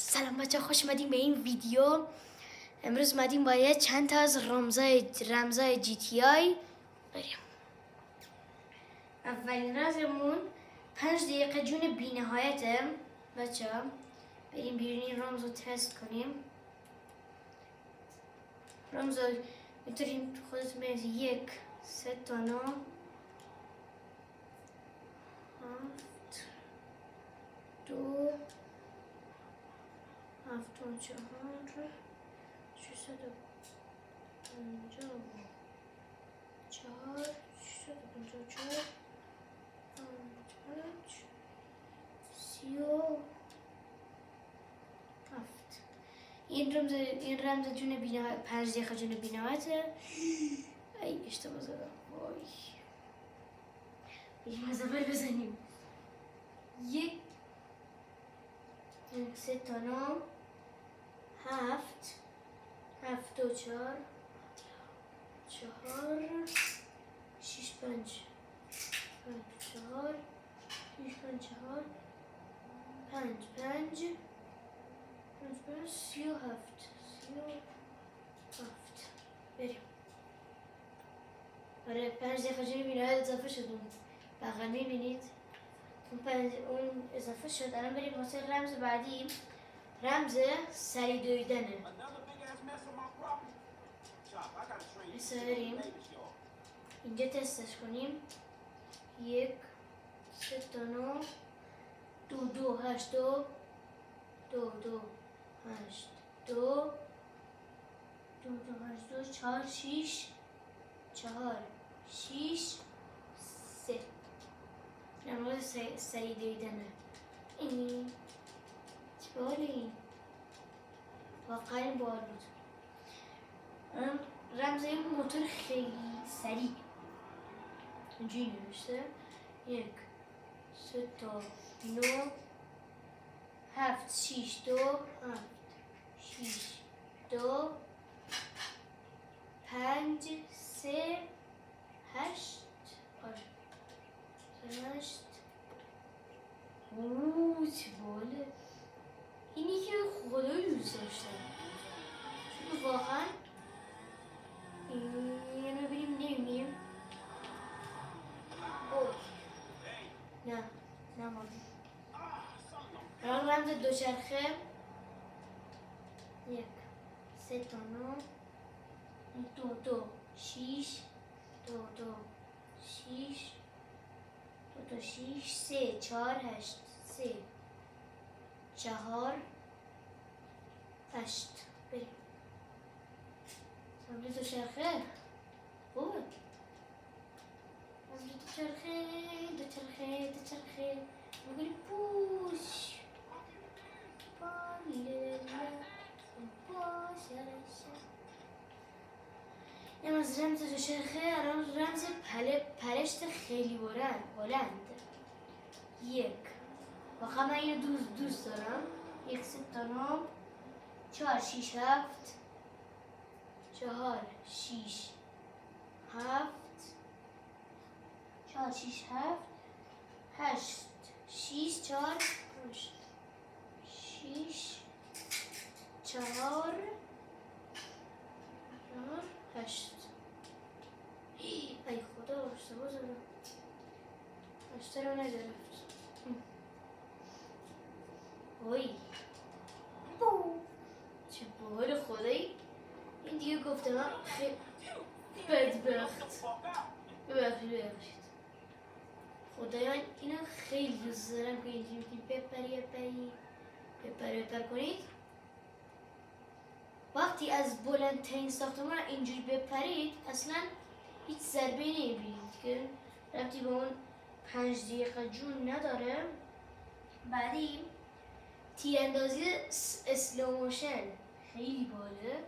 سلام بچه، خوش اومدیم به این ویدیو. امروز اومدیم با چند تا از رمزای جی تی آی بریم. اولین رمزمون 5 دقیقه جون بی نهایته. بچه بریم بیرون این رمز رو تست کنیم. رمز رو میتونیم خودتون بنویسید 1 3 تا 9 7 2 7 و 4 654 654 این رمز جون بینهایت 5 دقیقه جون بینهایته. ای اشتباه زدم. وای بریم از اول بزنیم. 1 3 تا 9 7 7 و 4 4 6 5 4 6 5 4 5 5 37 بریم. آره 5 دقیقه جون بینهایت اضافه شد. بغل میبینید اون اضافه شد. الان بریم واسه رمز بعدی. رمز سریع دویدنه. بریم اینجا تستش کنیم. 1 3 تا 9 2 2 8 2 2 2 8 2 2 8 2 4 6 4 6 3. رمز سریع دویدنه. این چه بالی، واقعا بال بود. رمز این موتور خیلی سریع اینجوری نوشته. 1 3 تا 9 7 6 2 7 6 2 5 3 8 8. اوه چه باله. اینی که خدایی دوست داشتم، چون واقعا اینو بریم نمیبینیم. نه مالی. الان رمز دوچرخه 1 3 تا 9 2 2 6 2 2 6 2 2 6 3 4 8 3 4 8. بریم رمز دوچرخه. خوبه رمز دوچرخه میگوییم پوش این از رمز دوچرخه. الان رمز پرشت خیلی بلند 1. واقعا من اینو دوست دارم. 1 3 تا 9 4 6 7 4 6 7 4 6 7 8 6 4 6 4 8. ای خدا اشتباه زدم. 8 رو نگرفت. وای چه باحال خدایی. این دیگه گفته من خیلی بدبخت. ببخشید خدایان اینو خیلی دوست دارم که اینجوری بپر کنید. وقتی از بلندترین ساختمان اینجوری بپرید اصلا هیچ ضربه نمیبینید که ربطی به اون 5 دقیقه جون نداره. بعدی تیراندازی اسلو موشن خیلی باله.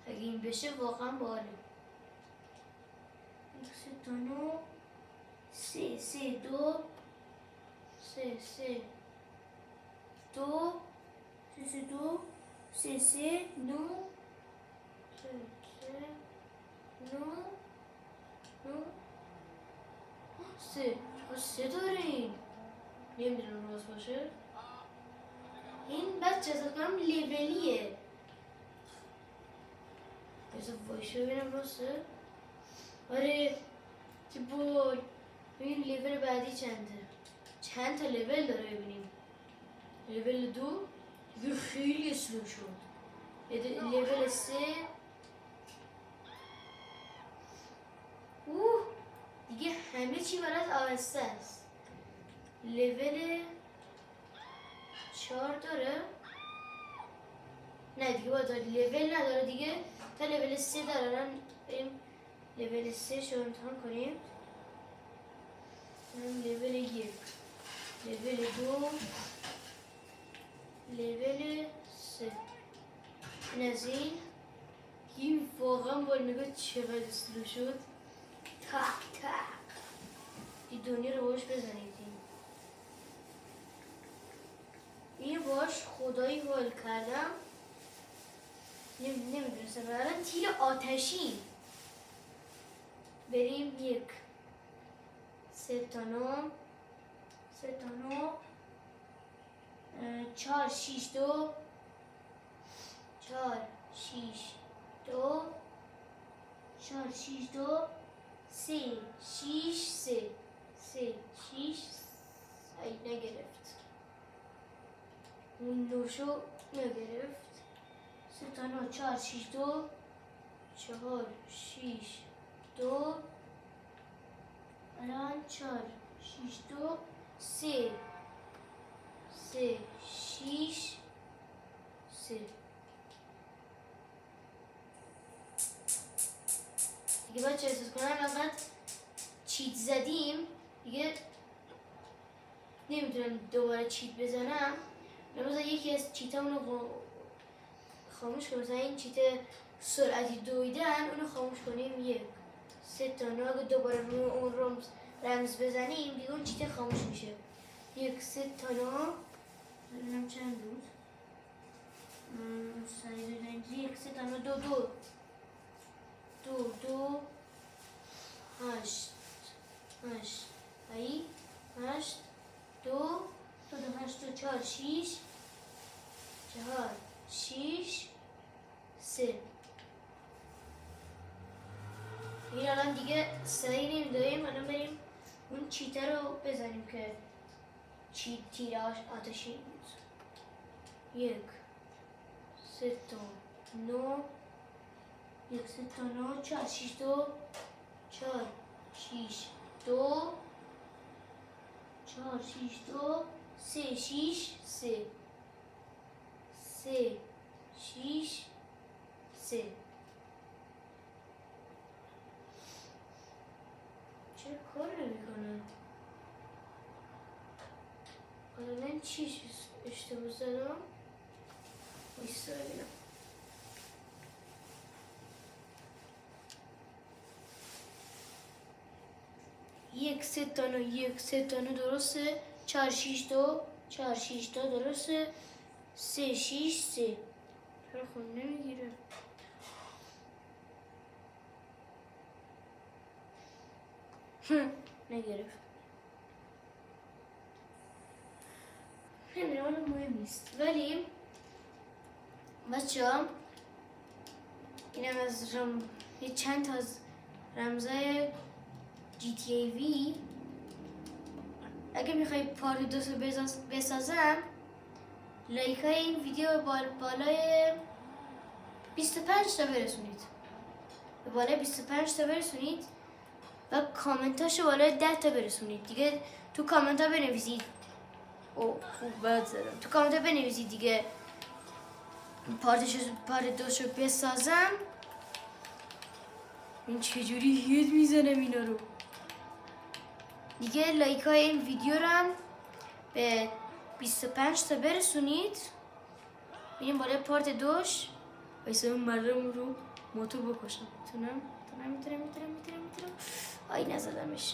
اگه این بشه واقعا باله. 3 تا 9 3 3 2 3 3 2 3 2 3 3 9 3 داریم. نمیدونم راست باشه. این بس جزد کنم لیولیه بذار وایشه ببینم راسته آره چه بای ببین لیول بعدی چند تا لیول داره ببینیم لیول 2 دیگه خیلی سلو شد لیول 3 دیگه همه چی برات آهسته است لیول 4 داره نه دیگه باید لیول نداره دیگه تا لیول 3 دارن بریم لیول 3 شو امتحان کنیم لیول 1 لیول 2 لیول 3 نزین این واقعا با نگاه چقدر سلو شد تق تق این دنیا رو باش بزنید این باش خدایی حال کردم نمیدونستم برای تیر آتشین بریم 1 3 تا 9 4 6 2 4 6 2 4 6 2 3 6 3 3 6 ای نگرفت اون دوشو نگرفت 3 تا 9 4 6 2 4 6 2 الان 4 6 2 3 3 6 3 دیگه باید چه احساس کنم اقدر چیت زدیم دیگه نمیتونم دوباره چیت بزنم مثلا یکی از چیتامونو خاموش کنیم مثلا این چیت سرعتی دویدن اونو خاموش کنیم 1 3 تا 9 اگه دوباره رو اون رمز بزنیم دیگه اون چیت خاموش میشه 1 3 تا 9 ببینم چند بود سریع بزنیم 1 3 تا 9 2 2 2 2 8 8 ای 8 2 2 8 2 4 6 4 6 3 این الان دیگه سریع نمیداریم الان بریم اون چیته رو بزنیم که تیراش آتشی بود 1 3 تا 9 1 3 تا 9 4 6 2 4 6 2 4 6 2 3 6 3 3 6 3 چرا کار نمیکنه؟ من چی اشتباه زدم؟ بایستا ببینم 1 3 تا 9 1 3 تا 9 درسته 4 6 2 4 6 2 درسته 3 6 3 چرا خود نمیگیره نگرفت نمیدونم حالا مهم نیست ولی بچه ها اینم از چند تا از رمزای GTA V اگه میخوایی پارت 2 رو بسازم لایک های این ویدیو بالای 25 تا برسونید به بالای 25 تا برسونید و کامنتاشو بالای 10 تا برسونید دیگه تو کامنت ها بنویسید خوب بد زدم تو کامنت ها بنویسید دیگه پارت 2 رو بسازم این چجوری هید میزنم اینا رو دیگه لایک های این ویدیو رو هم به 25 تا برسونید میریم بالای پارت 2 وایسا اون مردم رو موتور بکشم میتونم آی نزدمش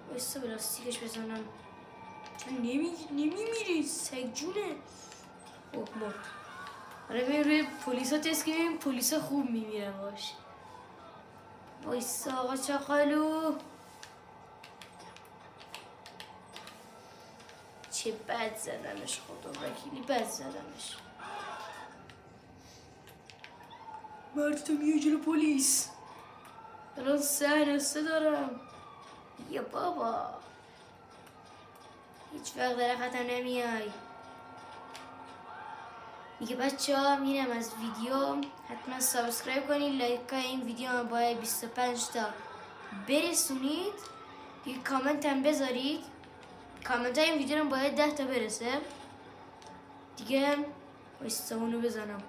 وایسا به لاستیکش بزنم نمیمیری سگ جونه مرد آره بریم روی پلیس ها تست کنیم پلیس ها خوب میمیرن باش وایسا آقا چاقالو چه بد زدمش، خدا وکیلی بد زدمش. مردتم یه جلو پلیس، الان 3 دارم. یا بابا هیچ وقت در خطم نمیای. میگه بچه ها میرم از ویدیو، حتما سابسکرایب کنید، لایک کنید. این ویدیو هم باید 25 تا برسونید. یه کامنت هم بذارید، کامنت های این ویدیو هم باید 10 تا برسه دیگه. بایستا اونو بزنم.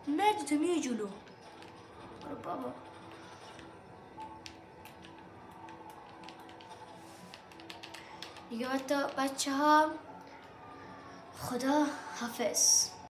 مردی میای جلو، برو بابا. دیگه بچه ها خدا حافظ.